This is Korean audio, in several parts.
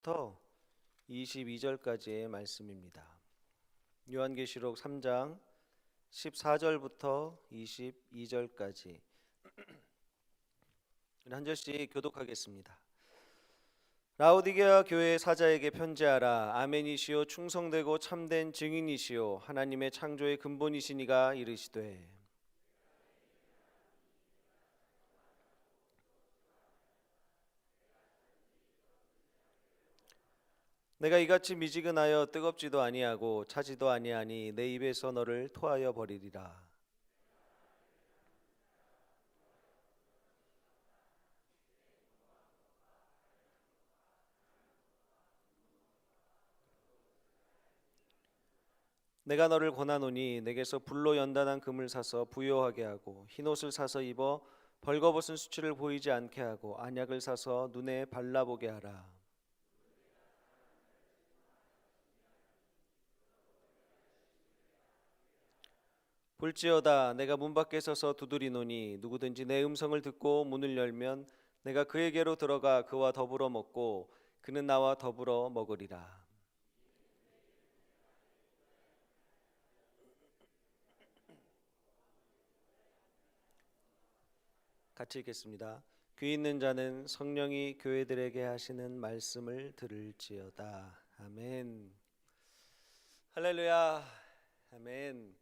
부터 22절까지의 말씀입니다. 요한계시록 3장 14절부터 22절까지 한 절씩 교독하겠습니다. 라오디게아 교회 사자에게 편지하라. 아멘이시오 충성되고 참된 증인이시오 하나님의 창조의 근본이시니가 이르시되 내가 이같이 미지근하여 뜨겁지도 아니하고 차지도 아니하니 내 입에서 너를 토하여 버리리라. 내가 너를 권하노니 내게서 불로 연단한 금을 사서 부요하게 하고 흰옷을 사서 입어 벌거벗은 수치를 보이지 않게 하고 안약을 사서 눈에 발라보게 하라. 볼지어다 내가 문 밖에 서서 두드리노니 누구든지 내 음성을 듣고 문을 열면 내가 그에게로 들어가 그와 더불어 먹고 그는 나와 더불어 먹으리라. 같이 읽겠습니다. 귀 있는 자는 성령이 교회들에게 하시는 말씀을 들을지어다. 아멘. 할렐루야. 아멘.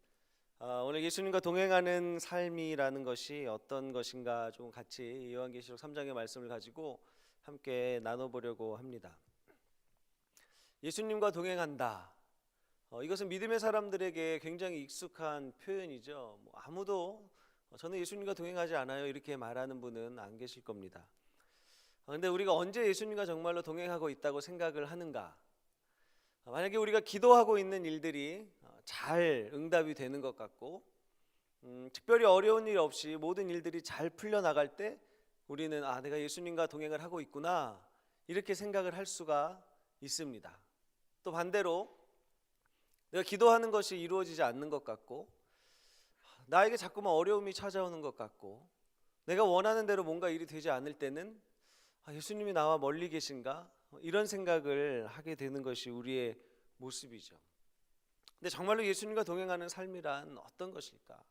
오늘 예수님과 동행하는 삶이라는 것이 어떤 것인가 좀 같이 요한계시록 3장의 말씀을 가지고 함께 나눠보려고 합니다. 예수님과 동행한다. 이것은 믿음의 사람들에게 굉장히 익숙한 표현이죠. 아무도 저는 예수님과 동행하지 않아요 이렇게 말하는 분은 안 계실 겁니다. 그런데 우리가 언제 예수님과 정말로 동행하고 있다고 생각을 하는가? 만약에 우리가 기도하고 있는 일들이 잘 응답이 되는 것 같고 특별히 어려운 일 없이 모든 일들이 잘 풀려나갈 때 우리는 내가 예수님과 동행을 하고 있구나 이렇게 생각을 할 수가 있습니다. 또 반대로 내가 기도하는 것이 이루어지지 않는 것 같고 나에게 자꾸만 어려움이 찾아오는 것 같고 내가 원하는 대로 뭔가 일이 되지 않을 때는 예수님이 나와 멀리 계신가? 이런 생각을 하게 되는 것이 우리의 모습이죠. 근데 정말로 예수님과 동행하는 삶이란 어떤 것일까?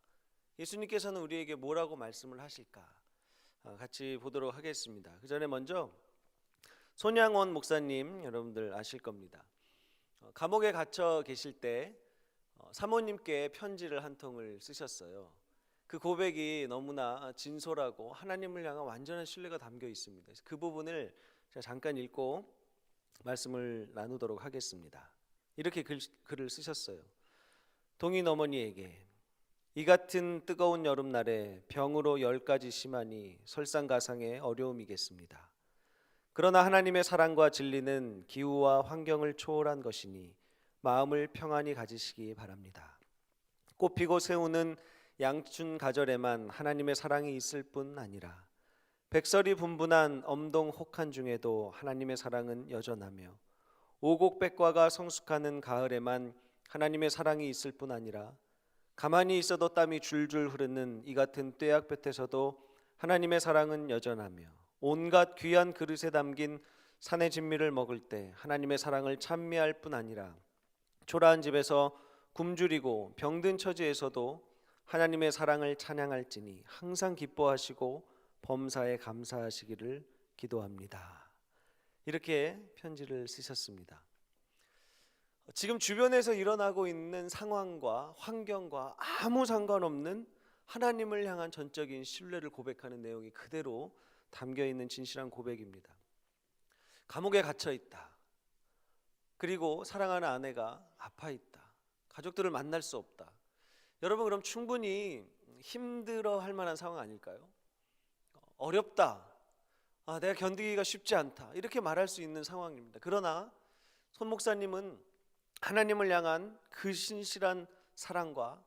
예수님께서는 우리에게 뭐라고 말씀을 하실까? 같이 보도록 하겠습니다. 그 전에 먼저 손양원 목사님 여러분들 아실 겁니다. 감옥에 갇혀 계실 때 사모님께 편지를 한 통을 쓰셨어요. 그 고백이 너무나 진솔하고 하나님을 향한 완전한 신뢰가 담겨 있습니다. 그 부분을 제가 잠깐 읽고 말씀을 나누도록 하겠습니다. 이렇게 글을 쓰셨어요. 동인 어머니에게 이 같은 뜨거운 여름날에 병으로 10가지 심하니 설상가상의 어려움이겠습니다. 그러나 하나님의 사랑과 진리는 기후와 환경을 초월한 것이니 마음을 평안히 가지시기 바랍니다. 꽃피고 새우는 양춘 가절에만 하나님의 사랑이 있을 뿐 아니라 백설이 분분한 엄동 혹한 중에도 하나님의 사랑은 여전하며 오곡백과가 성숙하는 가을에만 하나님의 사랑이 있을 뿐 아니라 가만히 있어도 땀이 줄줄 흐르는 이 같은 뙤약볕에서도 하나님의 사랑은 여전하며 온갖 귀한 그릇에 담긴 산의 진미를 먹을 때 하나님의 사랑을 찬미할 뿐 아니라 초라한 집에서 굶주리고 병든 처지에서도 하나님의 사랑을 찬양할지니 항상 기뻐하시고 범사에 감사하시기를 기도합니다. 이렇게 편지를 쓰셨습니다. 지금 주변에서 일어나고 있는 상황과 환경과 아무 상관없는 하나님을 향한 전적인 신뢰를 고백하는 내용이 그대로 담겨 있는 진실한 고백입니다. 감옥에 갇혀 있다. 그리고 사랑하는 아내가 아파 있다. 가족들을 만날 수 없다. 여러분 그럼 충분히 힘들어 할 만한 상황 아닐까요? 어렵다. 내가 견디기가 쉽지 않다. 이렇게 말할 수 있는 상황입니다. 그러나 손 목사님은 하나님을 향한 그 신실한 사랑과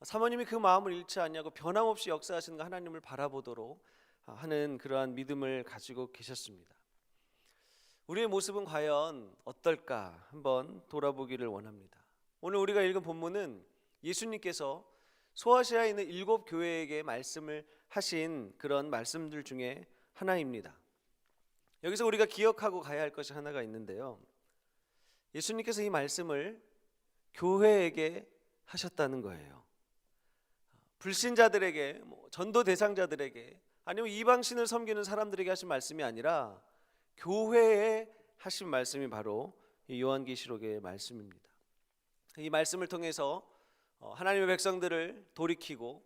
사모님이 그 마음을 잃지 않냐고 변함없이 역사하시는 하나님을 바라보도록 하는 그러한 믿음을 가지고 계셨습니다. 우리의 모습은 과연 어떨까 한번 돌아보기를 원합니다. 오늘 우리가 읽은 본문은 예수님께서 소아시아에 있는 7 교회에게 말씀을 하신 그런 말씀들 중에 하나입니다. 여기서 우리가 기억하고 가야 할 것이 하나가 있는데요. 예수님께서 이 말씀을 교회에게 하셨다는 거예요. 불신자들에게, 전도 대상자들에게, 아니면 이방신을 섬기는 사람들에게 하신 말씀이 아니라 교회에 하신 말씀이 바로 이 요한계시록의 말씀입니다. 이 말씀을 통해서 하나님의 백성들을 돌이키고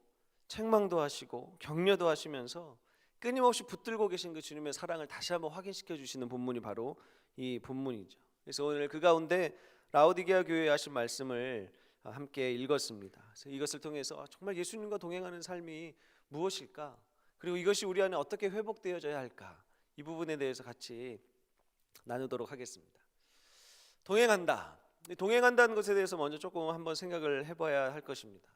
책망도 하시고 격려도 하시면서 끊임없이 붙들고 계신 그 주님의 사랑을 다시 한번 확인시켜 주시는 본문이 바로 이 본문이죠. 그래서 오늘 그 가운데 라오디게아 교회에 하신 말씀을 함께 읽었습니다. 그래서 이것을 통해서 정말 예수님과 동행하는 삶이 무엇일까? 그리고 이것이 우리 안에 어떻게 회복되어져야 할까? 이 부분에 대해서 같이 나누도록 하겠습니다. 동행한다는 것에 대해서 먼저 조금 한번 생각을 해봐야 할 것입니다.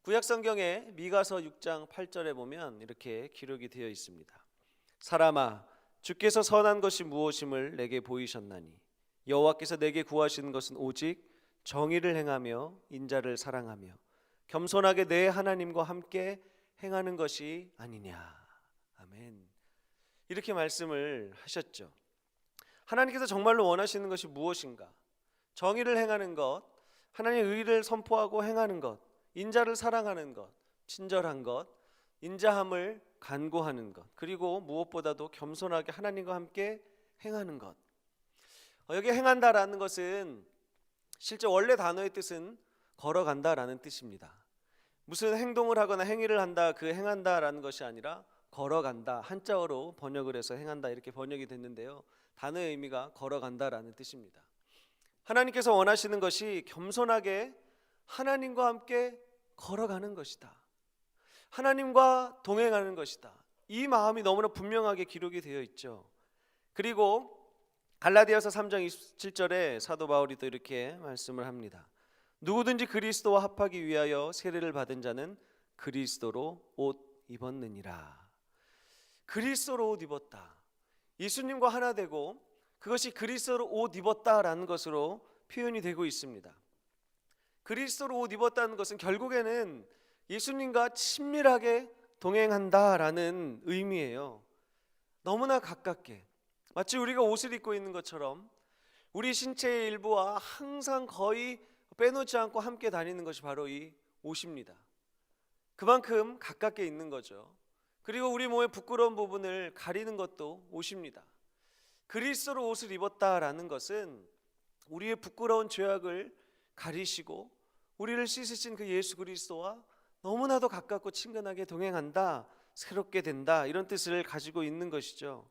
구약 성경에 미가서 6장 8절에 보면 이렇게 기록이 되어 있습니다. 사람아, 주께서 선한 것이 무엇임을 내게 보이셨나니 여호와께서 내게 구하시는 것은 오직 정의를 행하며 인자를 사랑하며 겸손하게 내 하나님과 함께 행하는 것이 아니냐. 아멘. 이렇게 말씀을 하셨죠. 하나님께서 정말로 원하시는 것이 무엇인가? 정의를 행하는 것, 하나님의 의를 선포하고 행하는 것, 인자를 사랑하는 것, 친절한 것, 인자함을 간구하는 것, 그리고 무엇보다도 겸손하게 하나님과 함께 행하는 것. 여기 행한다라는 것은 실제 원래 단어의 뜻은 걸어간다라는 뜻입니다. 무슨 행동을 하거나 행위를 한다, 그 행한다라는 것이 아니라 걸어간다, 한자어로 번역을 해서 행한다 이렇게 번역이 됐는데요. 단어의 의미가 걸어간다라는 뜻입니다. 하나님께서 원하시는 것이 겸손하게 하나님과 함께 걸어가는 것이다. 하나님과 동행하는 것이다. 이 마음이 너무나 분명하게 기록이 되어 있죠. 그리고 갈라디아서 3장 27절에 사도 바울이 또 이렇게 말씀을 합니다. 누구든지 그리스도와 합하기 위하여 세례를 받은 자는 그리스도로 옷 입었느니라. 그리스도로 옷 입었다. 예수님과 하나 되고 그것이 그리스도로 옷 입었다라는 것으로 표현이 되고 있습니다. 그리스도로 옷 입었다는 것은 결국에는 예수님과 친밀하게 동행한다라는 의미예요. 너무나 가깝게, 마치 우리가 옷을 입고 있는 것처럼 우리 신체의 일부와 항상 거의 빼놓지 않고 함께 다니는 것이 바로 이 옷입니다. 그만큼 가깝게 있는 거죠. 그리고 우리 몸의 부끄러운 부분을 가리는 것도 옷입니다. 그리스도로 옷을 입었다라는 것은 우리의 부끄러운 죄악을 가리시고 우리를 씻으신 그 예수 그리스도와 너무나도 가깝고 친근하게 동행한다, 새롭게 된다, 이런 뜻을 가지고 있는 것이죠.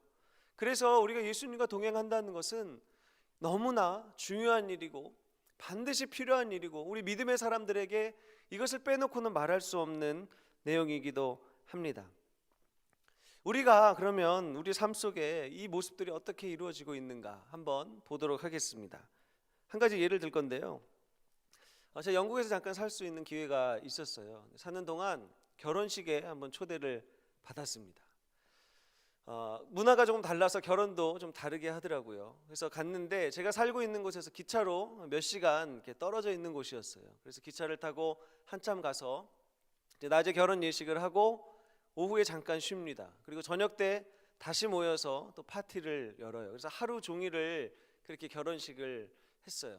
그래서 우리가 예수님과 동행한다는 것은 너무나 중요한 일이고 반드시 필요한 일이고 우리 믿음의 사람들에게 이것을 빼놓고는 말할 수 없는 내용이기도 합니다. 우리가 그러면 우리 삶 속에 이 모습들이 어떻게 이루어지고 있는가 한번 보도록 하겠습니다. 한 가지 예를 들 건데요. 제가 영국에서 잠깐 살 수 있는 기회가 있었어요. 사는 동안 결혼식에 한번 초대를 받았습니다. 문화가 조금 달라서 결혼도 좀 다르게 하더라고요. 그래서 갔는데 제가 살고 있는 곳에서 기차로 몇 시간 이렇게 떨어져 있는 곳이었어요. 그래서 기차를 타고 한참 가서 이제 낮에 결혼 예식을 하고 오후에 잠깐 쉽니다. 그리고 저녁 때 다시 모여서 또 파티를 열어요. 그래서 하루 종일을 그렇게 결혼식을 했어요.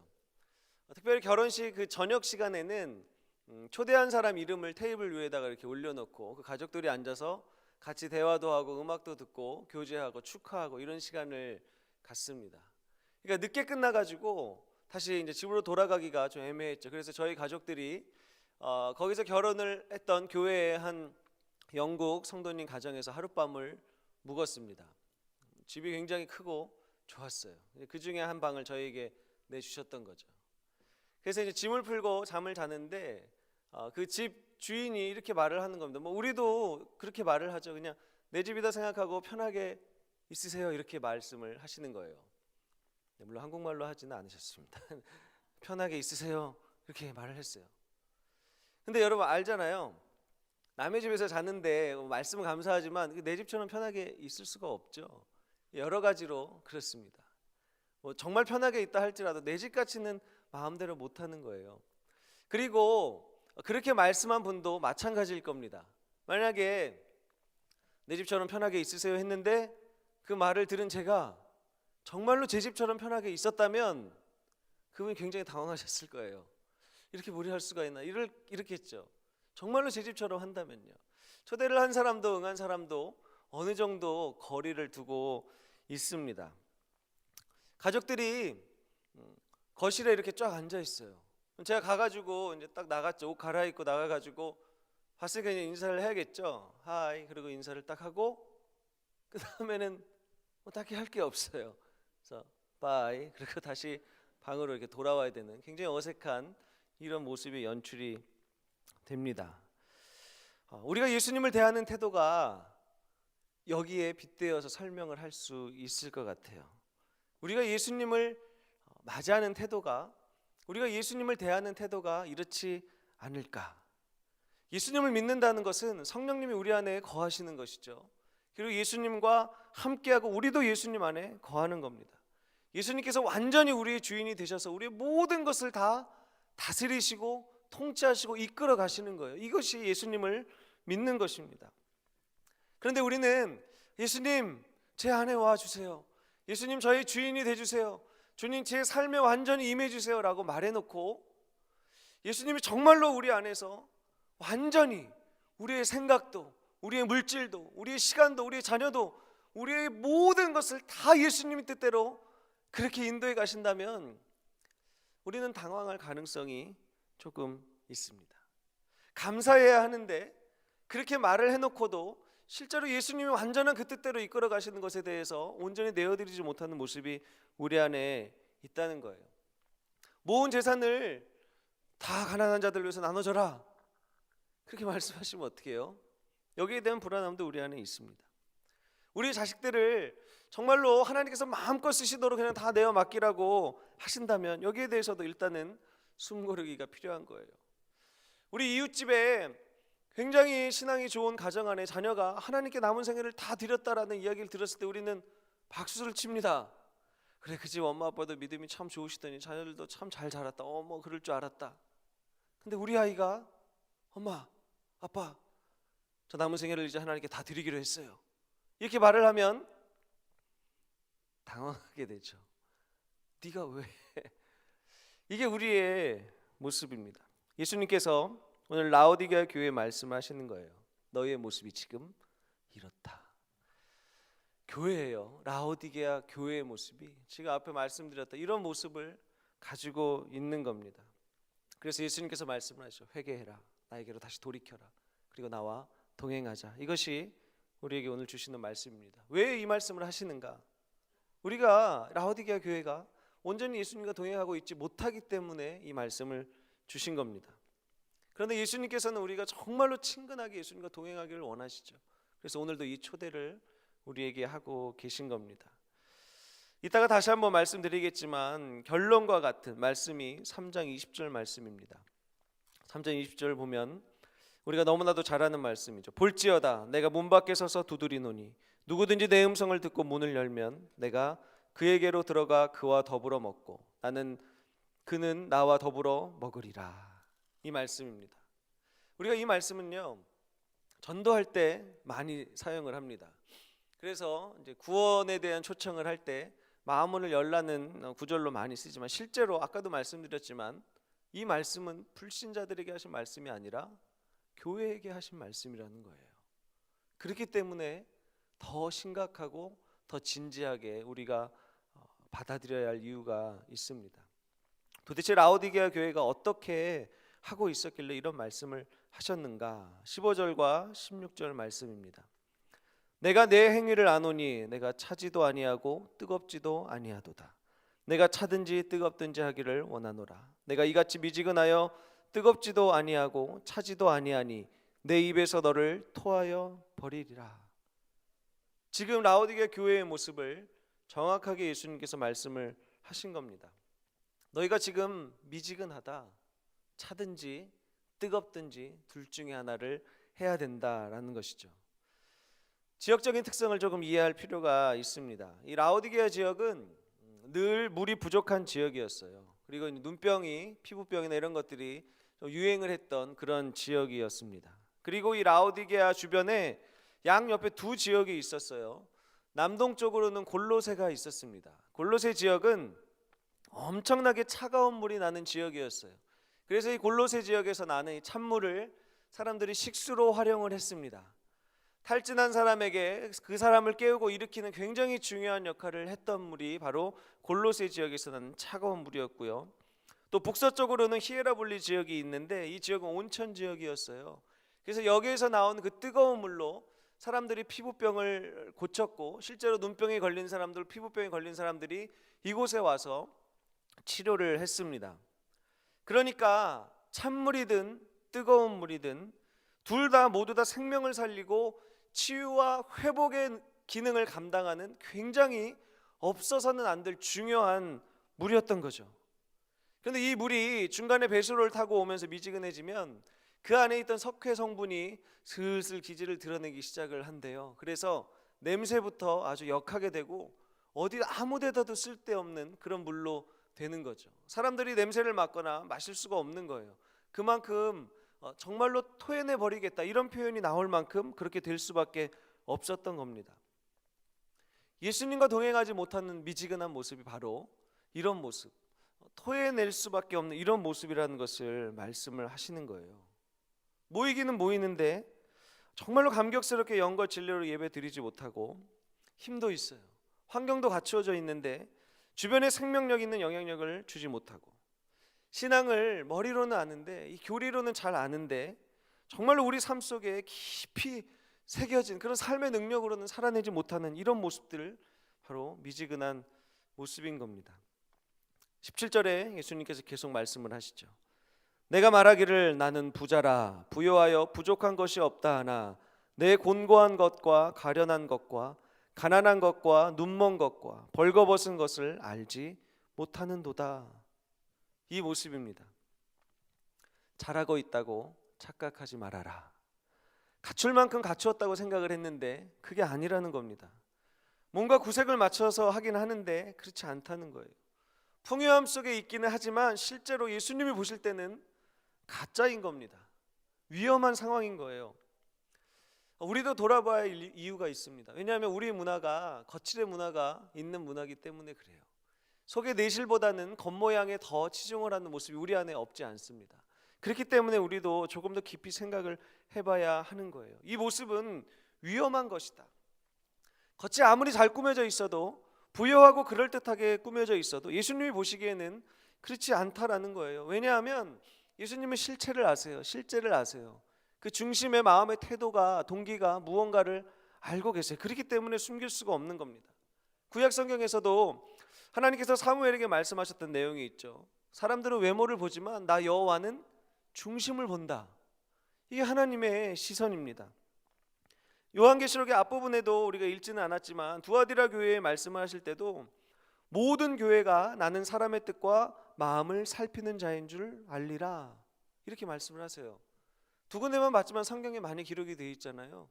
특별히 결혼식 그 저녁 시간에는 초대한 사람 이름을 테이블 위에다가 이렇게 올려놓고 그 가족들이 앉아서 같이 대화도 하고 음악도 듣고 교제하고 축하하고 이런 시간을 갖습니다. 그러니까 늦게 끝나가지고 다시 이제 집으로 돌아가기가 좀 애매했죠. 그래서 저희 가족들이 거기서 결혼을 했던 교회의 한 영국 성도님 가정에서 하룻밤을 묵었습니다. 집이 굉장히 크고 좋았어요. 그 중에 한 방을 저희에게 내주셨던 거죠. 그래서 이제 짐을 풀고 잠을 자는데 그 집 주인이 이렇게 말을 하는 겁니다. 우리도 그렇게 말을 하죠. 그냥 내 집이다 생각하고 편하게 있으세요 이렇게 말씀을 하시는 거예요. 물론 한국말로 하지는 않으셨습니다. 편하게 있으세요 이렇게 말을 했어요. 근데 여러분 알잖아요. 남의 집에서 자는데 말씀은 감사하지만 내 집처럼 편하게 있을 수가 없죠. 여러 가지로 그렇습니다. 정말 편하게 있다 할지라도 내 집 같이는 마음대로 못하는 거예요. 그리고 그렇게 말씀한 분도 마찬가지일 겁니다. 만약에 내 집처럼 편하게 있으세요 했는데 그 말을 들은 제가 정말로 제 집처럼 편하게 있었다면 그분이 굉장히 당황하셨을 거예요. 이렇게 무리할 수가 있나? 이렇게 했죠. 정말로 제 집처럼 한다면요. 초대를 한 사람도 응한 사람도 어느 정도 거리를 두고 있습니다. 가족들이 거실에 이렇게 쫙 앉아 있어요. 제가 가가지고 이제 딱 나갔죠. 옷 갈아입고 나가가지고 봤으니까 이제 인사를 해야겠죠. 하이, 그리고 인사를 딱 하고 그 다음에는 뭐 딱히 할 게 없어요. 그래서 바이, 그리고 다시 방으로 이렇게 돌아와야 되는 굉장히 어색한 이런 모습이 연출이 됩니다. 우리가 예수님을 대하는 태도가 여기에 빗대어서 설명을 할 수 있을 것 같아요. 우리가 예수님을 맞이하는 태도가, 우리가 예수님을 대하는 태도가 이렇지 않을까? 예수님을 믿는다는 것은 성령님이 우리 안에 거하시는 것이죠. 그리고 예수님과 함께하고 우리도 예수님 안에 거하는 겁니다. 예수님께서 완전히 우리의 주인이 되셔서 우리의 모든 것을 다 다스리시고 통치하시고 이끌어 가시는 거예요. 이것이 예수님을 믿는 것입니다. 그런데 우리는 예수님 제 안에 와 주세요. 예수님 저희 주인이 돼 주세요. 주님 제 삶에 완전히 임해 주세요 라고 말해놓고 예수님이 정말로 우리 안에서 완전히 우리의 생각도, 우리의 물질도, 우리의 시간도, 우리의 자녀도, 우리의 모든 것을 다 예수님의 뜻대로 그렇게 인도해 가신다면 우리는 당황할 가능성이 조금 있습니다. 감사해야 하는데 그렇게 말을 해놓고도 실제로 예수님이 완전한 그 뜻대로 이끌어 가시는 것에 대해서 온전히 내어드리지 못하는 모습이 우리 안에 있다는 거예요. 모은 재산을 다 가난한 자들 위해서 나눠줘라, 그렇게 말씀하시면 어떡해요? 여기에 대한 불안함도 우리 안에 있습니다. 우리 자식들을 정말로 하나님께서 마음껏 쓰시도록 그냥 다 내어 맡기라고 하신다면 여기에 대해서도 일단은 숨고르기가 필요한 거예요. 우리 이웃집에 굉장히 신앙이 좋은 가정 안에 자녀가 하나님께 남은 생애를 다 드렸다라는 이야기를 들었을 때 우리는 박수를 칩니다. 그래, 그 집 엄마 아빠도 믿음이 참 좋으시더니 자녀들도 참 잘 자랐다. 뭐 그럴 줄 알았다. 근데 우리 아이가 엄마 아빠 저 남은 생애를 이제 하나님께 다 드리기로 했어요, 이렇게 말을 하면 당황하게 되죠. 네가 왜? 이게 우리의 모습입니다. 예수님께서 오늘 라오디게아 교회에 말씀하시는 거예요. 너희의 모습이 지금 이렇다. 교회예요. 라오디게아 교회의 모습이 지금 앞에 말씀드렸다 이런 모습을 가지고 있는 겁니다. 그래서 예수님께서 말씀을 하시죠. 회개해라, 나에게로 다시 돌이켜라, 그리고 나와 동행하자. 이것이 우리에게 오늘 주시는 말씀입니다. 왜 이 말씀을 하시는가? 우리가 라오디게아 교회가 온전히 예수님과 동행하고 있지 못하기 때문에 이 말씀을 주신 겁니다. 그런데 예수님께서는 우리가 정말로 친근하게 예수님과 동행하기를 원하시죠. 그래서 오늘도 이 초대를 우리에게 하고 계신 겁니다. 이따가 다시 한번 말씀드리겠지만 결론과 같은 말씀이 3장 20절 말씀입니다. 3장 20절 보면 우리가 너무나도 잘 아는 말씀이죠. 볼지어다 내가 문 밖에 서서 두드리노니 누구든지 내 음성을 듣고 문을 열면 내가 그에게로 들어가 그와 더불어 먹고 그는 나와 더불어 먹으리라. 이 말씀입니다. 우리가 이 말씀은요 전도할 때 많이 사용을 합니다. 그래서 이제 구원에 대한 초청을 할 때 마음문을 열라는 구절로 많이 쓰지만 실제로 아까도 말씀드렸지만 이 말씀은 불신자들에게 하신 말씀이 아니라 교회에게 하신 말씀이라는 거예요. 그렇기 때문에 더 심각하고 더 진지하게 우리가 받아들여야 할 이유가 있습니다. 도대체 라오디게아 교회가 어떻게 하고 있었길래 이런 말씀을 하셨는가? 15절과 16절 말씀입니다. 내가 내 행위를 아노니 내가 차지도 아니하고 뜨겁지도 아니하도다. 내가 차든지 뜨겁든지 하기를 원하노라. 내가 이같이 미지근하여 뜨겁지도 아니하고 차지도 아니하니 내 입에서 너를 토하여 버리리라. 지금 라오디게아 교회의 모습을 정확하게 예수님께서 말씀을 하신 겁니다. 너희가 지금 미지근하다, 차든지 뜨겁든지 둘 중에 하나를 해야 된다라는 것이죠. 지역적인 특성을 조금 이해할 필요가 있습니다. 이 라오디게아 지역은 늘 물이 부족한 지역이었어요. 그리고 눈병이, 피부병이나 이런 것들이 유행을 했던 그런 지역이었습니다. 그리고 이 라오디게아 주변에 양 옆에 두 지역이 있었어요. 남동쪽으로는 골로새가 있었습니다. 골로새 지역은 엄청나게 차가운 물이 나는 지역이었어요. 그래서 이 골로새 지역에서 나는 이 찬물을 사람들이 식수로 활용을 했습니다. 탈진한 사람에게 그 사람을 깨우고 일으키는 굉장히 중요한 역할을 했던 물이 바로 골로새 지역에서 나는 차가운 물이었고요. 또 북서쪽으로는 히에라볼리 지역이 있는데 이 지역은 온천 지역이었어요. 그래서 여기에서 나온 그 뜨거운 물로 사람들이 피부병을 고쳤고, 실제로 눈병에 걸린 사람들, 피부병에 걸린 사람들이 이곳에 와서 치료를 했습니다. 그러니까 찬물이든 뜨거운 물이든 둘 다 모두 다 생명을 살리고 치유와 회복의 기능을 감당하는 굉장히 없어서는 안 될 중요한 물이었던 거죠. 그런데 이 물이 중간에 배수로를 타고 오면서 미지근해지면 그 안에 있던 석회 성분이 슬슬 기질을 드러내기 시작을 한대요. 그래서 냄새부터 아주 역하게 되고 어디 아무 데다도 쓸데없는 그런 물로 되는 거죠. 사람들이 냄새를 맡거나 마실 수가 없는 거예요. 그만큼 정말로 토해내 버리겠다 이런 표현이 나올 만큼 그렇게 될 수밖에 없었던 겁니다. 예수님과 동행하지 못하는 미지근한 모습이 바로 이런 모습, 토해낼 수밖에 없는 이런 모습이라는 것을 말씀을 하시는 거예요. 모이기는 모이는데 정말로 감격스럽게 영과 진리로 예배 드리지 못하고 힘도 있어요. 환경도 갖추어져 있는데 주변에 생명력 있는 영향력을 주지 못하고, 신앙을 머리로는 아는데 이 교리로는 잘 아는데 정말로 우리 삶 속에 깊이 새겨진 그런 삶의 능력으로는 살아내지 못하는 이런 모습들, 바로 미지근한 모습인 겁니다. 17절에 예수님께서 계속 말씀을 하시죠. 내가 말하기를 나는 부자라 부요하여 부족한 것이 없다 하나 내 곤고한 것과 가련한 것과 가난한 것과 눈먼 것과 벌거벗은 것을 알지 못하는도다. 이 모습입니다. 잘하고 있다고 착각하지 말아라. 갖출 만큼 갖추었다고 생각을 했는데 그게 아니라는 겁니다. 뭔가 구색을 맞춰서 하긴 하는데 그렇지 않다는 거예요. 풍요함 속에 있기는 하지만 실제로 예수님이 보실 때는 가짜인 겁니다. 위험한 상황인 거예요. 우리도 돌아봐야 할 이유가 있습니다. 왜냐하면 우리 문화가 거칠의 문화가 있는 문화이기 때문에 그래요. 속의 내실보다는 겉모양에 더 치중을 하는 모습이 우리 안에 없지 않습니다. 그렇기 때문에 우리도 조금 더 깊이 생각을 해봐야 하는 거예요. 이 모습은 위험한 것이다. 겉이 아무리 잘 꾸며져 있어도, 부유하고 그럴듯하게 꾸며져 있어도 예수님이 보시기에는 그렇지 않다라는 거예요. 왜냐하면 예수님은 실체를 아세요. 실제를 아세요. 그 중심의 마음의 태도가, 동기가 무언가를 알고 계세요. 그렇기 때문에 숨길 수가 없는 겁니다. 구약 성경에서도 하나님께서 사무엘에게 말씀하셨던 내용이 있죠. 사람들은 외모를 보지만 나 여호와는 중심을 본다. 이게 하나님의 시선입니다. 요한계시록의 앞부분에도 우리가 읽지는 않았지만 두아디라 교회에 말씀을 하실 때도 모든 교회가 나는 사람의 뜻과 마음을 살피는 자인 줄 알리라 이렇게 말씀을 하세요. 두 군데만 봤지만 성경에 많이 기록이 되어 있잖아요.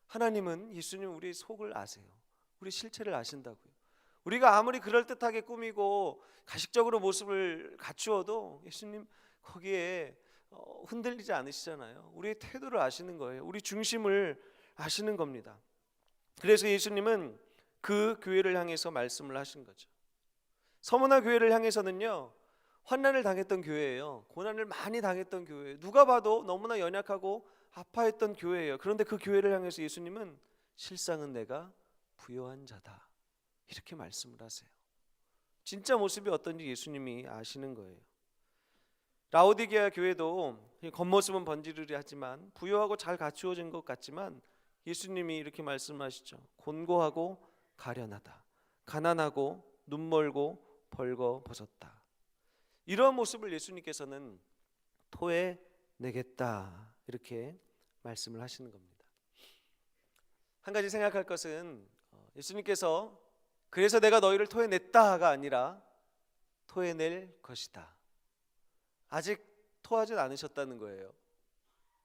하나님은, 예수님 우리 속을 아세요. 우리 실체를 아신다고요. 우리가 아무리 그럴듯하게 꾸미고 가식적으로 모습을 갖추어도 예수님 거기에 흔들리지 않으시잖아요. 우리의 태도를 아시는 거예요. 우리 중심을 아시는 겁니다. 그래서 예수님은 그 교회를 향해서 말씀을 하신 거죠. 서문화 교회를 향해서는요, 환난을 당했던 교회예요. 고난을 많이 당했던 교회예요. 누가 봐도 너무나 연약하고 아파했던 교회예요. 그런데 그 교회를 향해서 예수님은 실상은 내가 부요한 자다 이렇게 말씀을 하세요. 진짜 모습이 어떤지 예수님이 아시는 거예요. 라오디게아 교회도 겉모습은 번지르르하지만 부요하고 잘 갖추어진 것 같지만 예수님이 이렇게 말씀하시죠. 곤고하고 가련하다, 가난하고 눈멀고 벌거벗었다. 이러한 모습을 예수님께서는 토해내겠다 이렇게 말씀을 하시는 겁니다. 한 가지 생각할 것은 예수님께서 그래서 내가 너희를 토해냈다가 아니라 토해낼 것이다. 아직 토하진 않으셨다는 거예요.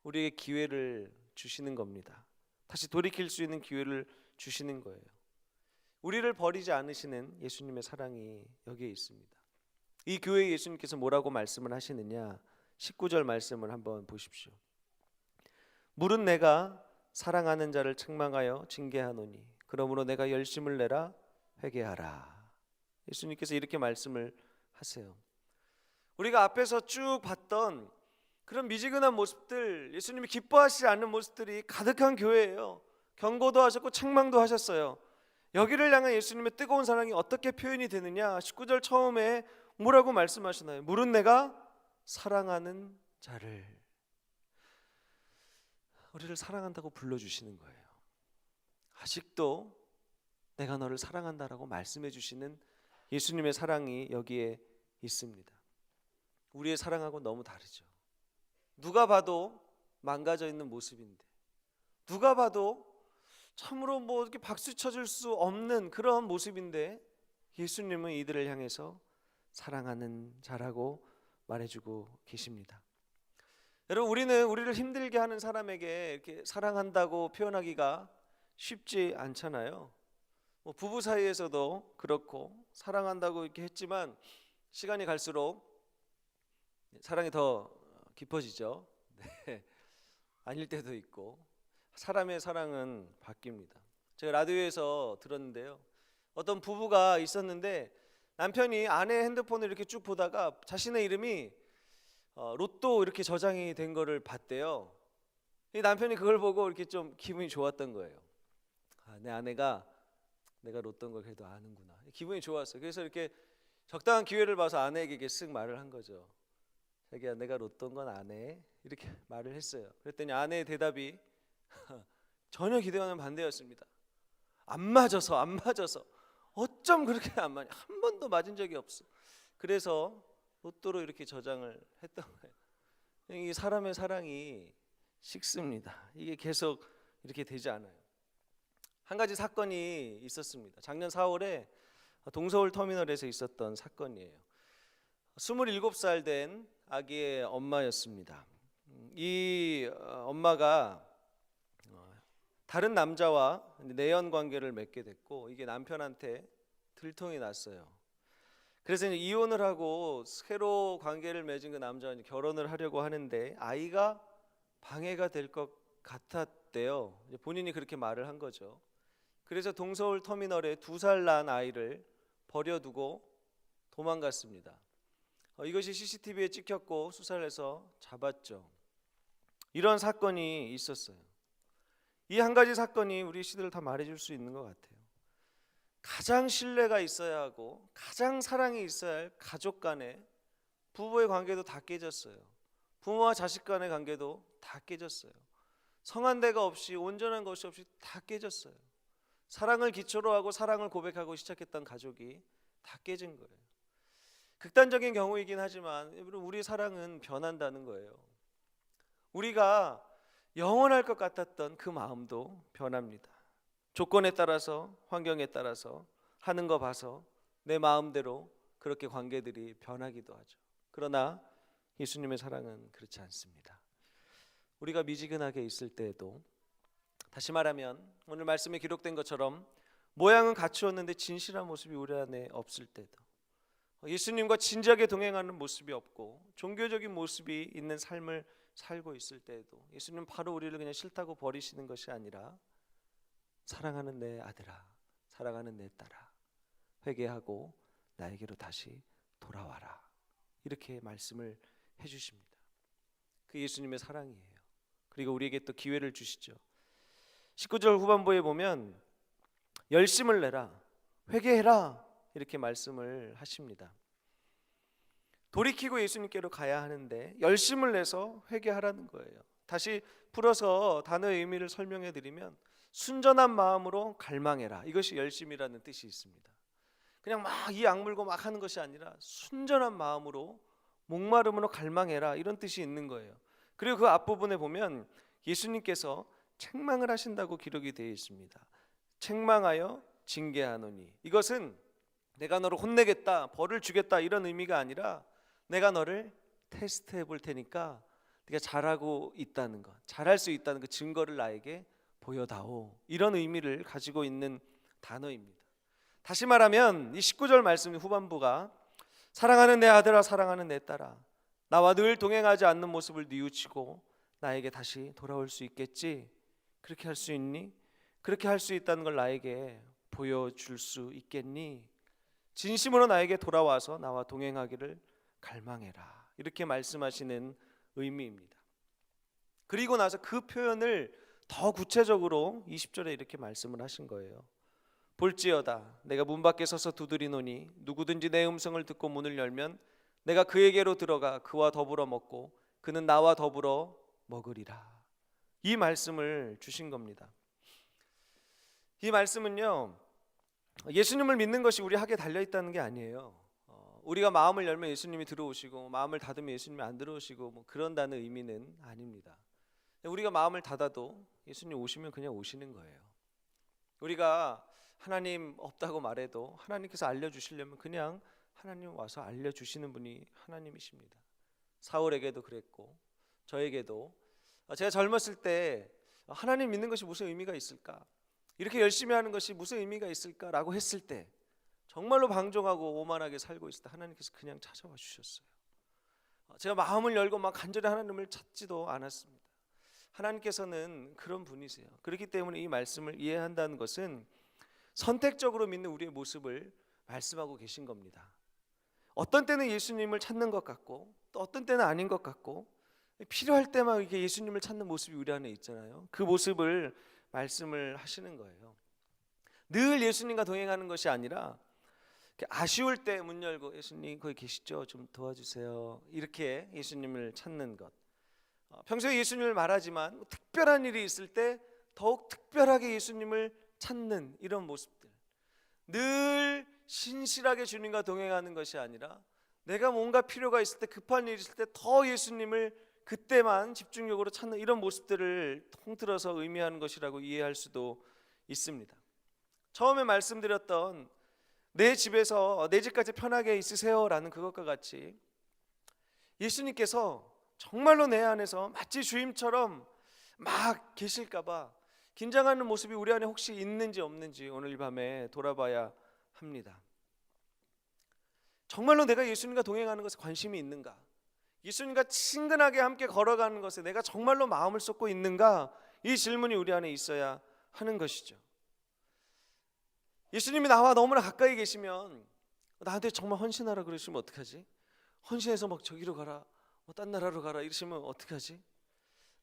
우리에게 기회를 주시는 겁니다. 다시 돌이킬 수 있는 기회를 주시는 거예요. 우리를 버리지 않으시는 예수님의 사랑이 여기에 있습니다. 이 교회에 예수님께서 뭐라고 말씀을 하시느냐, 19절 말씀을 한번 보십시오. 물은 내가 사랑하는 자를 책망하여 징계하노니 그러므로 내가 열심을 내라 회개하라. 예수님께서 이렇게 말씀을 하세요. 우리가 앞에서 쭉 봤던 그런 미지근한 모습들, 예수님이 기뻐하시지 않는 모습들이 가득한 교회예요. 경고도 하셨고 책망도 하셨어요. 여기를 향한 예수님의 뜨거운 사랑이 어떻게 표현이 되느냐? 19절 처음에 뭐라고 말씀하시나요? 물은 내가 사랑하는 자를. 우리를 사랑한다고 불러주시는 거예요. 아직도 내가 너를 사랑한다라고 말씀해 주시는 예수님의 사랑이 여기에 있습니다. 우리의 사랑하고 너무 다르죠. 누가 봐도 망가져 있는 모습인데, 누가 봐도 참으로 뭐 이렇게 박수 쳐줄 수 없는 그런 모습인데, 예수님은 이들을 향해서 사랑하는 자라고 말해주고 계십니다. 여러분, 우리를 힘들게 하는 사람에게 이렇게 사랑한다고 표현하기가 쉽지 않잖아요. 뭐 부부 사이에서도 그렇고 사랑한다고 이렇게 했지만 시간이 갈수록 사랑이 더 깊어지죠. 네. 아닐 때도 있고 사람의 사랑은 바뀝니다. 제가 라디오에서 들었는데요. 어떤 부부가 있었는데 남편이 아내 핸드폰을 이렇게 쭉 보다가 자신의 이름이 로또 이렇게 저장이 된 거를 봤대요. 이 남편이 그걸 보고 이렇게 좀 기분이 좋았던 거예요. 내 아내가 내가 로또인 걸 그래도 아는구나. 기분이 좋았어요. 그래서 이렇게 적당한 기회를 봐서 아내에게 이렇게 쓱 말을 한 거죠. 자기야, 내가 로또인 건 아네. 이렇게 말을 했어요. 그랬더니 아내의 대답이 전혀 기대와는 반대였습니다. 안 맞아서 어쩜 그렇게 안 맞냐. 한 번도 맞은 적이 없어. 그래서 로또로 이렇게 저장을 했던 거예요. 이 사람의 사랑이 식습니다. 이게 계속 이렇게 되지 않아요. 한 가지 사건이 있었습니다. 작년 4월에 동서울 터미널에서 있었던 사건이에요. 27살 된 아기의 엄마였습니다. 이 엄마가 다른 남자와 내연 관계를 맺게 됐고, 이게 남편한테 들통이 났어요. 그래서 이제 이혼을 하고 새로 관계를 맺은 그 남자와 결혼을 하려고 하는데 아이가 방해가 될 것 같았대요. 본인이 그렇게 말을 한 거죠. 그래서 동서울 터미널에 2살 난 아이를 버려두고 도망갔습니다. 이것이 CCTV에 찍혔고 수사를 해서 잡았죠. 이런 사건이 있었어요. 이 한 가지 사건이 우리 시대를 다 말해줄 수 있는 것 같아요. 가장 신뢰가 있어야 하고 가장 사랑이 있어야 할 가족 간의 부부의 관계도 다 깨졌어요. 부모와 자식 간의 관계도 다 깨졌어요. 성한대가 없이 온전한 것이 없이 다 깨졌어요. 사랑을 기초로 하고 사랑을 고백하고 시작했던 가족이 다 깨진 거예요. 극단적인 경우이긴 하지만 우리 사랑은 변한다는 거예요. 우리가 영원할 것 같았던 그 마음도 변합니다. 조건에 따라서, 환경에 따라서, 하는 거 봐서 내 마음대로 그렇게 관계들이 변하기도 하죠. 그러나 예수님의 사랑은 그렇지 않습니다. 우리가 미지근하게 있을 때에도, 다시 말하면 오늘 말씀에 기록된 것처럼 모양은 갖추었는데 진실한 모습이 우리 안에 없을 때도, 예수님과 진지하게 동행하는 모습이 없고 종교적인 모습이 있는 삶을 살고 있을 때에도 예수님은 바로 우리를 그냥 싫다고 버리시는 것이 아니라 사랑하는 내 아들아, 사랑하는 내 딸아, 회개하고 나에게로 다시 돌아와라, 이렇게 말씀을 해주십니다. 그 예수님의 사랑이에요. 그리고 우리에게 또 기회를 주시죠. 19절 후반부에 보면 열심을 내라, 회개해라, 이렇게 말씀을 하십니다. 돌이키고 예수님께로 가야 하는데 열심을 내서 회개하라는 거예요. 다시 풀어서 단어의 의미를 설명해 드리면 순전한 마음으로 갈망해라, 이것이 열심이라는 뜻이 있습니다. 그냥 막 이 악물고 막 하는 것이 아니라 순전한 마음으로 목마름으로 갈망해라, 이런 뜻이 있는 거예요. 그리고 그 앞부분에 보면 예수님께서 책망을 하신다고 기록이 되어 있습니다. 책망하여 징계하노니, 이것은 내가 너를 혼내겠다, 벌을 주겠다, 이런 의미가 아니라 내가 너를 테스트해 볼 테니까 네가 잘하고 있다는 것, 잘할 수 있다는 그 증거를 나에게 보여다오, 이런 의미를 가지고 있는 단어입니다. 다시 말하면 이 19절 말씀 후반부가 사랑하는 내 아들아, 사랑하는 내 딸아, 나와 늘 동행하지 않는 모습을 뉘우치고 나에게 다시 돌아올 수 있겠지? 그렇게 할 수 있니? 그렇게 할 수 있다는 걸 나에게 보여줄 수 있겠니? 진심으로 나에게 돌아와서 나와 동행하기를 갈망해라. 이렇게 말씀하시는 의미입니다. 그리고 나서 그 표현을 더 구체적으로 20절에 이렇게 말씀을 하신 거예요. 볼지어다 내가 문 밖에 서서 두드리노니 누구든지 내 음성을 듣고 문을 열면 내가 그에게로 들어가 그와 더불어 먹고 그는 나와 더불어 먹으리라. 이 말씀을 주신 겁니다. 이 말씀은요, 예수님을 믿는 것이 우리 학에 달려있다는 게 아니에요. 우리가 마음을 열면 예수님이 들어오시고 마음을 닫으면 예수님이 안 들어오시고 뭐 그런다는 의미는 아닙니다. 우리가 마음을 닫아도 예수님 오시면 그냥 오시는 거예요. 우리가 하나님 없다고 말해도 하나님께서 알려주시려면 그냥 하나님 와서 알려주시는 분이 하나님이십니다. 사울에게도 그랬고 저에게도 제가 젊었을 때 하나님 믿는 것이 무슨 의미가 있을까? 이렇게 열심히 하는 것이 무슨 의미가 있을까라고 했을 때 정말로 방종하고 오만하게 살고 있을 때 하나님께서 그냥 찾아와 주셨어요. 제가 마음을 열고 막 간절히 하나님을 찾지도 않았습니다. 하나님께서는 그런 분이세요. 그렇기 때문에 이 말씀을 이해한다는 것은 선택적으로 믿는 우리의 모습을 말씀하고 계신 겁니다. 어떤 때는 예수님을 찾는 것 같고 또 어떤 때는 아닌 것 같고 필요할 때만 이렇게 예수님을 찾는 모습이 우리 안에 있잖아요. 그 모습을 말씀을 하시는 거예요. 늘 예수님과 동행하는 것이 아니라 아쉬울 때 문 열고 예수님 거기 계시죠? 좀 도와주세요. 이렇게 예수님을 찾는 것. 평소에 예수님을 말하지만 특별한 일이 있을 때 더욱 특별하게 예수님을 찾는 이런 모습들. 늘 신실하게 주님과 동행하는 것이 아니라 내가 뭔가 필요가 있을 때 급한 일이 있을 때 더 예수님을 그때만 집중력으로 찾는 이런 모습들을 통틀어서 의미하는 것이라고 이해할 수도 있습니다. 처음에 말씀드렸던 내 집에서 내 집까지 편하게 있으세요라는 그것과 같이 예수님께서 정말로 내 안에서 마치 주임처럼 막 계실까봐 긴장하는 모습이 우리 안에 혹시 있는지 없는지 오늘 밤에 돌아봐야 합니다. 정말로 내가 예수님과 동행하는 것에 관심이 있는가? 예수님과 친근하게 함께 걸어가는 것에 내가 정말로 마음을 쏟고 있는가? 이 질문이 우리 안에 있어야 하는 것이죠. 예수님이 나와 너무나 가까이 계시면 나한테 정말 헌신하라 그러시면 어떡하지? 헌신해서 막 저기로 가라, 딴 나라로 가라 이러시면 어떡하지?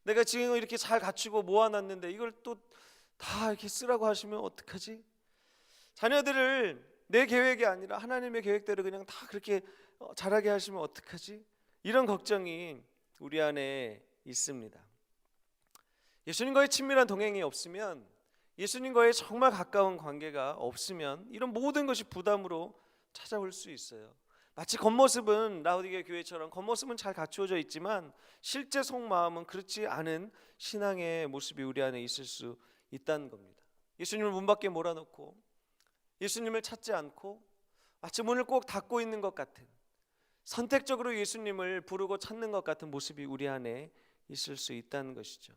내가 지금 이렇게 잘 갖추고 모아놨는데 이걸 또 다 이렇게 쓰라고 하시면 어떡하지? 자녀들을 내 계획이 아니라 하나님의 계획대로 그냥 다 그렇게 잘하게 하시면 어떡하지? 이런 걱정이 우리 안에 있습니다. 예수님과의 친밀한 동행이 없으면, 예수님과의 정말 가까운 관계가 없으면 이런 모든 것이 부담으로 찾아올 수 있어요. 마치 겉모습은 라오디게 교회처럼 겉모습은 잘 갖추어져 있지만 실제 속마음은 그렇지 않은 신앙의 모습이 우리 안에 있을 수 있다는 겁니다. 예수님을 문 밖에 몰아놓고 예수님을 찾지 않고 마치 문을 꼭 닫고 있는 것 같은, 선택적으로 예수님을 부르고 찾는 것 같은 모습이 우리 안에 있을 수 있다는 것이죠.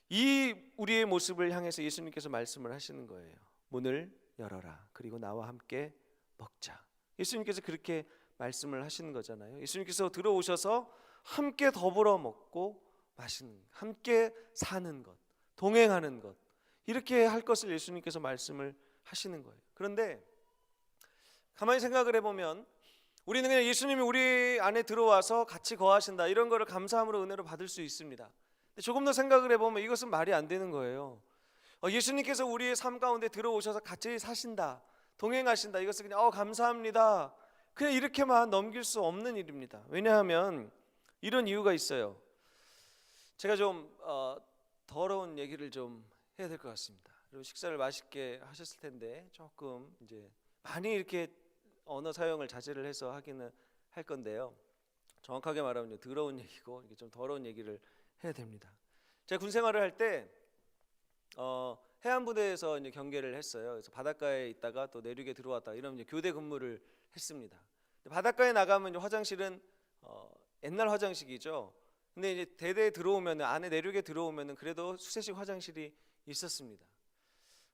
이 우리의 모습을 향해서 예수님께서 말씀을 하시는 거예요. 문을 열어라. 그리고 나와 함께 먹자. 예수님께서 그렇게 말씀을 하시는 거잖아요. 예수님께서 들어오셔서 함께 더불어 먹고 마시는, 함께 사는 것, 동행하는 것, 이렇게 할 것을 예수님께서 말씀을 하시는 거예요. 그런데 가만히 생각을 해보면 우리는 그냥 예수님이 우리 안에 들어와서 같이 거하신다 이런 거를 감사함으로 은혜로 받을 수 있습니다. 근데 조금 더 생각을 해보면 이것은 말이 안 되는 거예요. 예수님께서 우리의 삶 가운데 들어오셔서 같이 사신다, 동행하신다, 이것을 그냥 감사합니다, 그냥 이렇게만 넘길 수 없는 일입니다. 왜냐하면 이런 이유가 있어요. 제가 좀 더러운 얘기를 좀 해야 될 것 같습니다. 그리고 식사를 맛있게 하셨을 텐데 조금 이제 많이 이렇게 언어 사용을 자제를 해서 하기는 할 건데요. 정확하게 말하면 더러운 얘기고 이게 좀 더러운 얘기를 해야 됩니다. 제가 군 생활을 할 때 해안부대에서 이제 경계를 했어요. 그래서 바닷가에 있다가 또 내륙에 들어왔다 이러면 이제 교대 근무를 했습니다. 바닷가에 나가면 이제 화장실은 옛날 화장실이죠. 근데 이제 대대에 들어오면, 안에 내륙에 들어오면은 그래도 수세식 화장실이 있었습니다.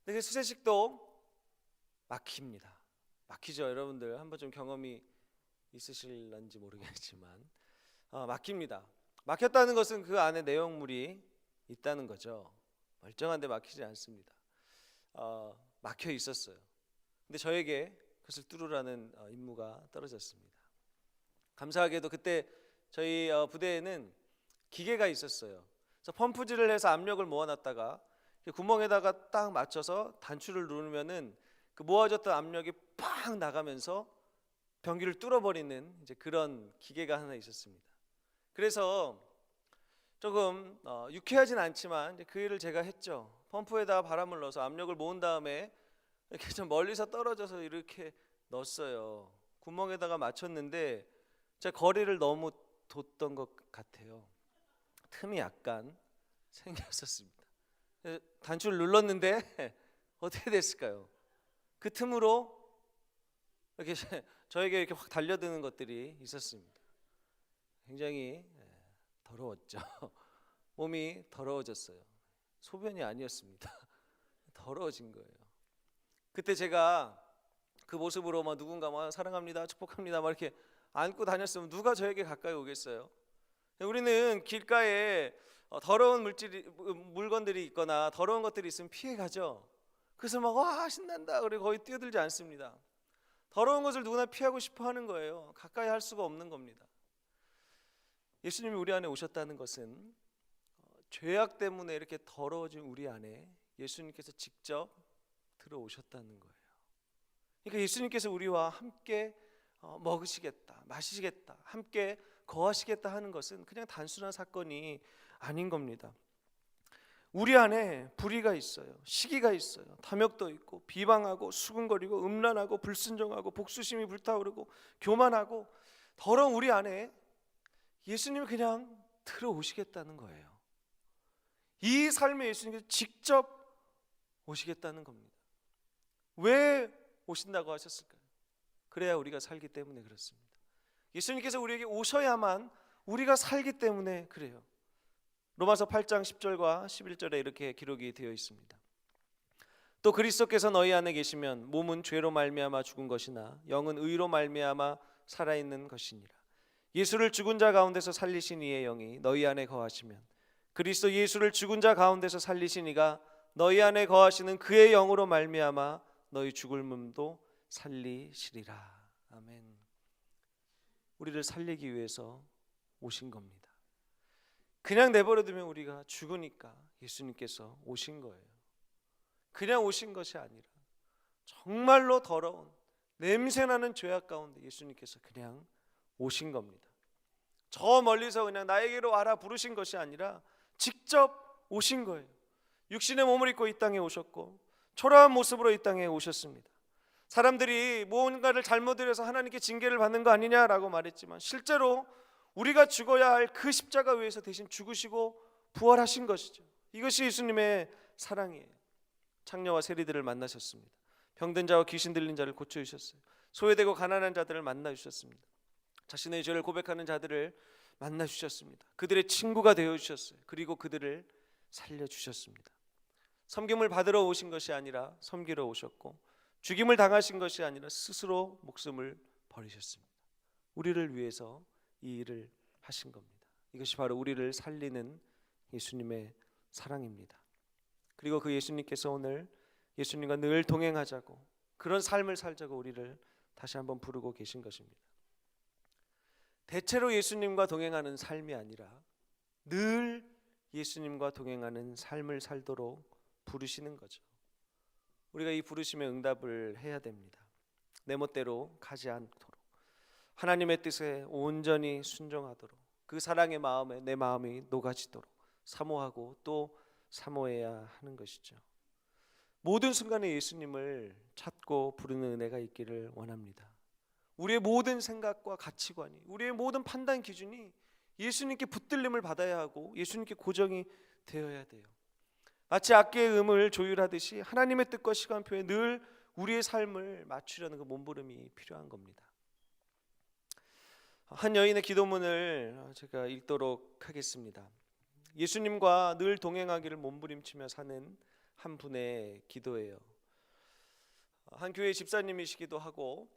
근데 그 수세식도 막힙니다. 막히죠. 여러분들 한번 좀 경험이 있으실런지 모르겠지만 막힙니다. 막혔다는 것은 그 안에 내용물이 있다는 거죠. 멀쩡한데 막히지 않습니다. 막혀 있었어요. 근데 저에게 그것을 뚫으라는 임무가 떨어졌습니다. 감사하게도 그때 저희 부대에는 기계가 있었어요. 그래서 펌프질을 해서 압력을 모아놨다가 구멍에다가 딱 맞춰서 단추를 누르면은 그 모아졌던 압력이 팍 나가면서 변기를 뚫어버리는 이제 그런 기계가 하나 있었습니다. 그래서 조금 유쾌하진 않지만 이제 그 일을 제가 했죠. 펌프에다가 바람을 넣어서 압력을 모은 다음에 이렇게 좀 멀리서 떨어져서 이렇게 넣었어요. 구멍에다가 맞췄는데 제가 거리를 너무 뒀던 것 같아요. 틈이 약간 생겼었습니다. 단추를 눌렀는데 어떻게 됐을까요? 그 틈으로 이렇게 저에게 이렇게 확 달려드는 것들이 있었습니다. 굉장히 더러웠죠. 몸이 더러워졌어요. 소변이 아니었습니다. 더러워진 거예요. 그때 제가 그 모습으로 막 누군가 막 사랑합니다, 축복합니다 막 이렇게 안고 다녔으면 누가 저에게 가까이 오겠어요? 우리는 길가에 더러운 물건들이 있거나 더러운 것들이 있으면 피해 가죠. 그래서 막 와 신난다 그리고 거의 뛰어들지 않습니다. 더러운 것을 누구나 피하고 싶어 하는 거예요. 가까이 할 수가 없는 겁니다. 예수님이 우리 안에 오셨다는 것은 죄악 때문에 이렇게 더러워진 우리 안에 예수님께서 직접 들어오셨다는 거예요. 그러니까 예수님께서 우리와 함께 먹으시겠다, 마시겠다, 함께 거하시겠다 하는 것은 그냥 단순한 사건이 아닌 겁니다. 우리 안에 불의가 있어요. 시기가 있어요. 탐욕도 있고 비방하고 수군거리고 음란하고 불순종하고 복수심이 불타오르고 교만하고 더러운 우리 안에 예수님이 그냥 들어오시겠다는 거예요. 이 삶에 예수님께서 직접 오시겠다는 겁니다. 왜 오신다고 하셨을까요? 그래야 우리가 살기 때문에 그렇습니다. 예수님께서 우리에게 오셔야만 우리가 살기 때문에 그래요. 로마서 8장 10절과 11절에 이렇게 기록이 되어 있습니다. 또 그리스도께서 너희 안에 계시면 몸은 죄로 말미암아 죽은 것이나 영은 의로 말미암아 살아있는 것이니라. 예수를 죽은 자 가운데서 살리신 이의 영이 너희 안에 거하시면 그리스도 예수를 죽은 자 가운데서 살리신 이가 너희 안에 거하시는 그의 영으로 말미암아 너희 죽을 몸도 살리시리라. 아멘. 우리를 살리기 위해서 오신 겁니다. 그냥 내버려두면 우리가 죽으니까 예수님께서 오신 거예요. 그냥 오신 것이 아니라 정말로 더러운 냄새나는 죄악 가운데 예수님께서 그냥 오신 겁니다. 저 멀리서 그냥 나에게로 와라 부르신 것이 아니라 직접 오신 거예요. 육신의 몸을 입고 이 땅에 오셨고 초라한 모습으로 이 땅에 오셨습니다. 사람들이 무언가를 잘못 들여서 하나님께 징계를 받는 거 아니냐라고 말했지만 실제로 우리가 죽어야 할 그 십자가 위에서 대신 죽으시고 부활하신 것이죠. 이것이 예수님의 사랑이에요. 창녀와 세리들을 만나셨습니다. 병든 자와 귀신 들린 자를 고쳐주셨어요. 소외되고 가난한 자들을 만나주셨습니다. 자신의 죄를 고백하는 자들을 만나주셨습니다. 그들의 친구가 되어주셨어요. 그리고 그들을 살려주셨습니다. 섬김을 받으러 오신 것이 아니라 섬기러 오셨고 죽임을 당하신 것이 아니라 스스로 목숨을 버리셨습니다. 우리를 위해서 이 일을 하신 겁니다. 이것이 바로 우리를 살리는 예수님의 사랑입니다. 그리고 그 예수님께서 오늘 예수님과 늘 동행하자고 그런 삶을 살자고 우리를 다시 한번 부르고 계신 것입니다. 대체로 예수님과 동행하는 삶이 아니라 늘 예수님과 동행하는 삶을 살도록 부르시는 거죠. 우리가 이 부르심에 응답을 해야 됩니다. 내 멋대로 가지 않도록 하나님의 뜻에 온전히 순종하도록 그 사랑의 마음에 내 마음이 녹아지도록 사모하고 또 사모해야 하는 것이죠. 모든 순간에 예수님을 찾고 부르는 은혜가 있기를 원합니다. 우리의 모든 생각과 가치관이 우리의 모든 판단 기준이 예수님께 붙들림을 받아야 하고 예수님께 고정이 되어야 돼요. 마치 악기의 음을 조율하듯이 하나님의 뜻과 시간표에 늘 우리의 삶을 맞추려는 그 몸부림이 필요한 겁니다. 한 여인의 기도문을 제가 읽도록 하겠습니다. 예수님과 늘 동행하기를 몸부림치며 사는 한 분의 기도예요. 한 교회 집사님이시기도 하고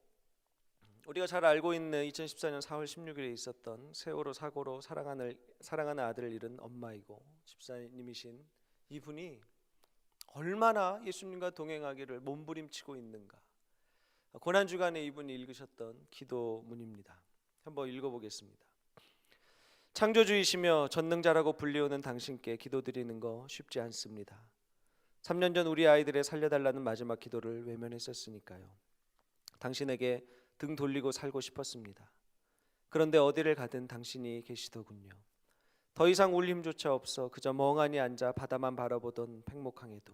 우리가 잘 알고 있는 2014년 4월 16일에 있었던 세월호 사고로 사랑하는 아들을 잃은 엄마이고 집사님이신 이분이 얼마나 예수님과 동행하기를 몸부림치고 있는가. 고난주간에 이분이 읽으셨던 기도문입니다. 한번 읽어보겠습니다. 창조주이시며 전능자라고 불리우는 당신께 기도드리는 거 쉽지 않습니다. 3년 전 우리 아이들의 살려달라는 마지막 기도를 외면했었으니까요. 당신에게 등 돌리고 살고 싶었습니다. 그런데 어디를 가든 당신이 계시더군요. 더 이상 울 힘조차 없어 그저 멍하니 앉아 바다만 바라보던 팽목항에도,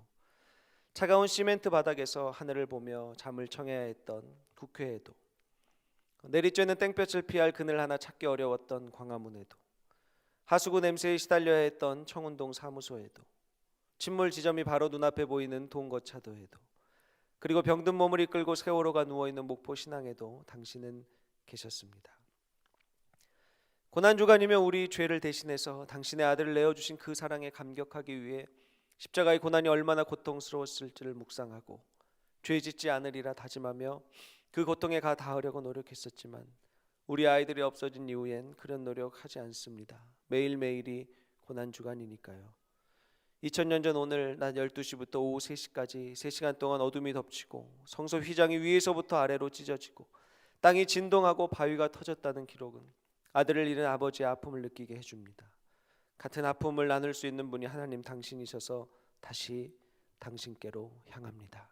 차가운 시멘트 바닥에서 하늘을 보며 잠을 청해야 했던 국회에도, 내리쬐는 땡볕을 피할 그늘 하나 찾기 어려웠던 광화문에도, 하수구 냄새에 시달려야 했던 청운동 사무소에도, 침몰 지점이 바로 눈앞에 보이는 동거차도에도, 그리고 병든 몸을 이끌고 세월호가 누워있는 목포 신항에도 당신은 계셨습니다. 고난주간이며 우리 죄를 대신해서 당신의 아들을 내어주신 그 사랑에 감격하기 위해 십자가의 고난이 얼마나 고통스러웠을지를 묵상하고 죄 짓지 않으리라 다짐하며 그 고통에 가 닿으려고 노력했었지만 우리 아이들이 없어진 이후엔 그런 노력하지 않습니다. 매일매일이 고난주간이니까요. 2000년 전 오늘 낮 12시부터 오후 3시까지 3시간 동안 어둠이 덮치고 성소 휘장이 위에서부터 아래로 찢어지고 땅이 진동하고 바위가 터졌다는 기록은 아들을 잃은 아버지의 아픔을 느끼게 해줍니다. 같은 아픔을 나눌 수 있는 분이 하나님 당신이셔서 다시 당신께로 향합니다.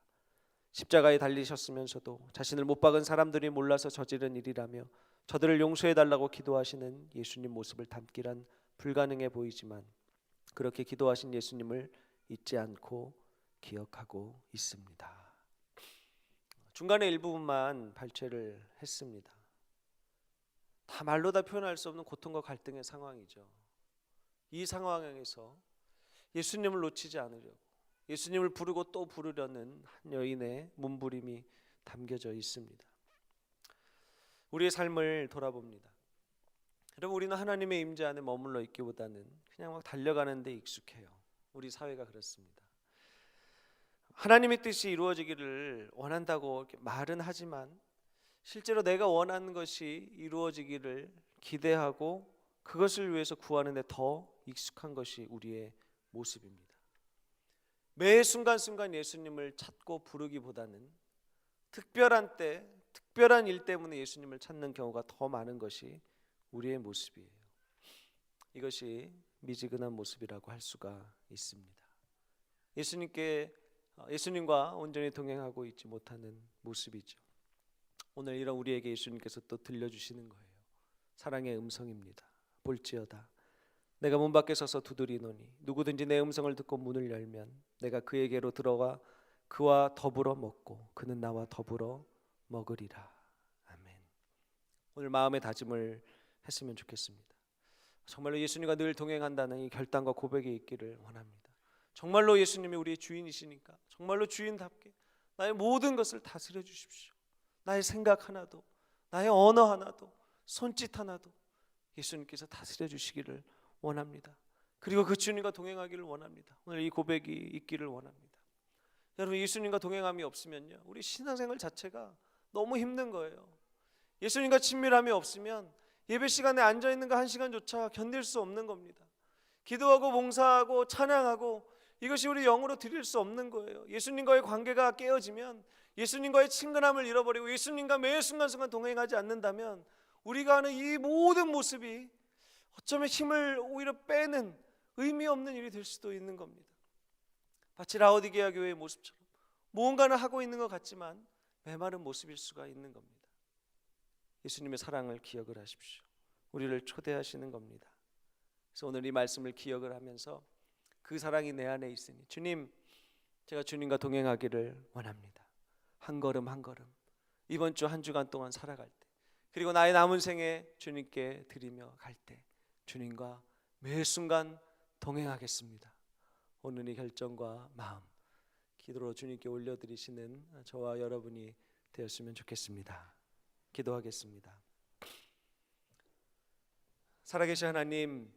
십자가에 달리셨으면서도 자신을 못 박은 사람들이 몰라서 저지른 일이라며 저들을 용서해달라고 기도하시는 예수님 모습을 담기란 불가능해 보이지만 그렇게 기도하신 예수님을 잊지 않고 기억하고 있습니다. 중간에 일부분만 발췌를 했습니다. 다 말로 다 표현할 수 없는 고통과 갈등의 상황이죠. 이 상황에서 예수님을 놓치지 않으려고 예수님을 부르고 또 부르려는 한 여인의 몸부림이 담겨져 있습니다. 우리의 삶을 돌아봅니다. 여러분, 우리는 하나님의 임재 안에 머물러 있기보다는 그냥 막 달려가는 데 익숙해요. 우리 사회가 그렇습니다. 하나님의 뜻이 이루어지기를 원한다고 이렇게 말은 하지만 실제로 내가 원하는 것이 이루어지기를 기대하고 그것을 위해서 구하는 데 더 익숙한 것이 우리의 모습입니다. 매 순간순간 예수님을 찾고 부르기보다는 특별한 때, 특별한 일 때문에 예수님을 찾는 경우가 더 많은 것이 우리의 모습이에요. 이것이 미지근한 모습이라고 할 수가 있습니다. 예수님과 온전히 동행하고 있지 못하는 모습이죠. 오늘 이런 우리에게 예수님께서 또 들려주시는 거예요. 사랑의 음성입니다. 볼지어다 내가 문 밖에 서서 두드리노니 누구든지 내 음성을 듣고 문을 열면 내가 그에게로 들어가 그와 더불어 먹고 그는 나와 더불어 먹으리라. 아멘. 오늘 마음의 다짐을 했으면 좋겠습니다. 정말로 예수님과 늘 동행한다는 이 결단과 고백이 있기를 원합니다. 정말로 예수님이 우리의 주인이시니까 정말로 주인답게 나의 모든 것을 다스려 주십시오. 나의 생각 하나도, 나의 언어 하나도, 손짓 하나도 예수님께서 다스려 주시기를 원합니다. 그리고 그 주님과 동행하기를 원합니다. 오늘 이 고백이 있기를 원합니다. 여러분, 예수님과 동행함이 없으면요, 우리 신앙생활 자체가 너무 힘든 거예요. 예수님과 친밀함이 없으면 예배 시간에 앉아있는 거 1시간조차 견딜 수 없는 겁니다. 기도하고 봉사하고 찬양하고 이것이 우리 영으로 드릴 수 없는 거예요. 예수님과의 관계가 깨어지면, 예수님과의 친근함을 잃어버리고 예수님과 매 순간순간 동행하지 않는다면 우리가 하는 이 모든 모습이 어쩌면 힘을 오히려 빼는 의미 없는 일이 될 수도 있는 겁니다. 마치 라오디게아 교회의 모습처럼 무언가는 하고 있는 것 같지만 메마른 모습일 수가 있는 겁니다. 예수님의 사랑을 기억을 하십시오. 우리를 초대하시는 겁니다. 그래서 오늘 이 말씀을 기억을 하면서 그 사랑이 내 안에 있으니 주님, 제가 주님과 동행하기를 원합니다. 한 걸음 한 걸음 이번 주 한 주간 동안 살아갈 때, 그리고 나의 남은 생에 주님께 드리며 갈 때 주님과 매 순간 동행하겠습니다. 오늘 이 결정과 마음 기도로 주님께 올려드리시는 저와 여러분이 되었으면 좋겠습니다. 기도하겠습니다. 살아계신 하나님,